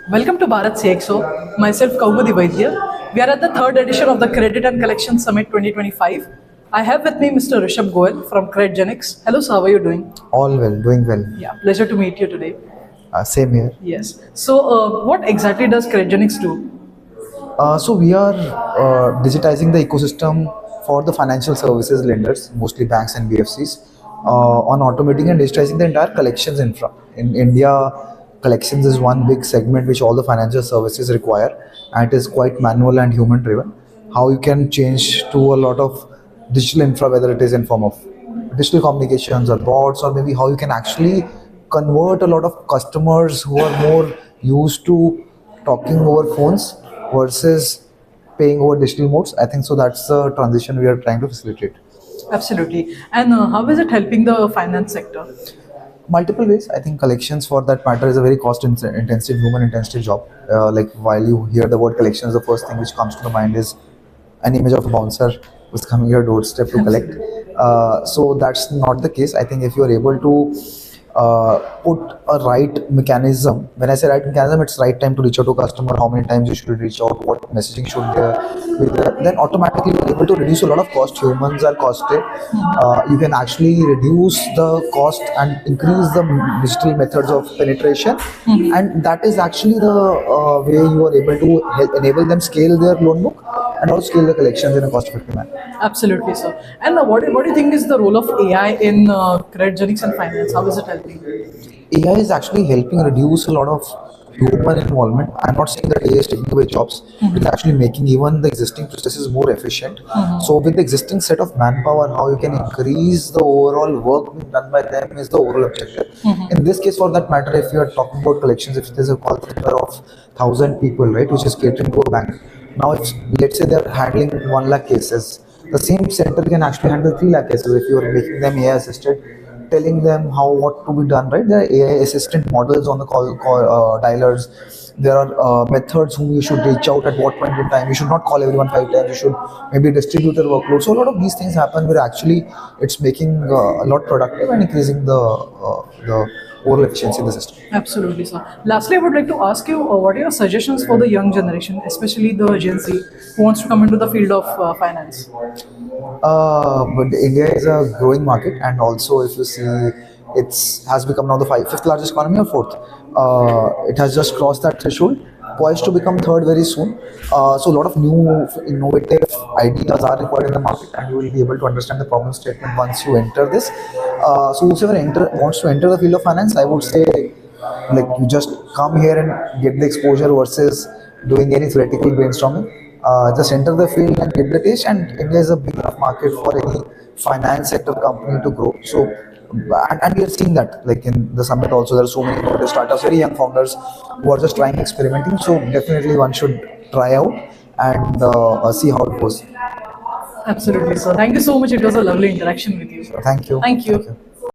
Welcome to Bharat CXO. Myself, Kaumudi Vaidya. We are at the third edition of the Credit and Collection Summit 2025. I have with me Mr. Rishabh Goel from Credgenics. Hello, sir. How are you doing? All well, doing well. Yeah, pleasure to meet you today. Same here. Yes. So, what exactly does Credgenics do? So we are digitizing the ecosystem for the financial services lenders, mostly banks and BFCs, on automating and digitizing the entire collections infra. In India, collections is one big segment which all the financial services require, and it is quite manual and human driven. How you can change to a lot of digital infra, whether it is in form of digital communications or bots, or maybe how you can actually convert a lot of customers who are more used to talking over phones versus paying over digital modes. I think so that's the transition we are trying to facilitate. Absolutely. And how is it helping the finance sector? Multiple ways. I think collections, for that matter, is a very cost intensive, human intensive job. Like while you hear the word collections, the first thing which comes to the mind is an image of a bouncer who's coming to your doorstep to collect. So that's not the case. I think if you are able to put a right mechanism, when I say right mechanism, it's right time to reach out to a customer, how many times you should reach out, what messaging should there be there, then automatically you're able to reduce a lot of cost. Humans are costed. You can actually reduce the cost and increase the digital methods of penetration, and that is actually the way you are able to help enable them scale their loan book and also scale the collections in a cost-effective manner. Absolutely, sir. And what do you think is the role of AI in Credgenics and finance? How is it helping? AI is actually helping reduce a lot of human involvement. I'm not saying that AI is taking away jobs. It's actually making even the existing processes more efficient. So with the existing set of manpower, how you can increase the overall work being done by them is the overall objective. In this case, for that matter, if you are talking about collections, if there's a call center of 1,000 people, right, which is catering to a bank. Now, if let's say they're handling 1 lakh cases, the same center can actually handle 3 lakh cases if you are making them AI assisted, telling them how what to be done, right? There are AI assistant models on the call dialers. There are methods whom you should reach out at what point in time. You should not call everyone 5 times. You should maybe distribute your workload. So a lot of these things happen where actually it's making a lot productive and increasing the overall efficiency in the system. Absolutely, sir. Lastly, I would like to ask you, what are your suggestions for the young generation, especially the Gen Z, who wants to come into the field of finance? But India is a growing market, and also if you see, it's has become now the fifth largest economy or fourth. It has just crossed that threshold, poised to become third very soon. So a lot of new innovative ideas are required in the market, and you will be able to understand the problem statement once you enter this. So whoever wants to enter the field of finance, I would say, like, you just come here and get the exposure versus doing any theoretical brainstorming. Just enter the field and get the taste, and India is a big enough market for any finance sector company to grow. So and we are seeing that, like in the summit also, there are so many innovative startups, very young founders who are just trying, experimenting. So definitely one should try out and see how it goes. Absolutely, sir. Thank you so much. It was a lovely interaction with you. Thank you. Thank you. Thank you.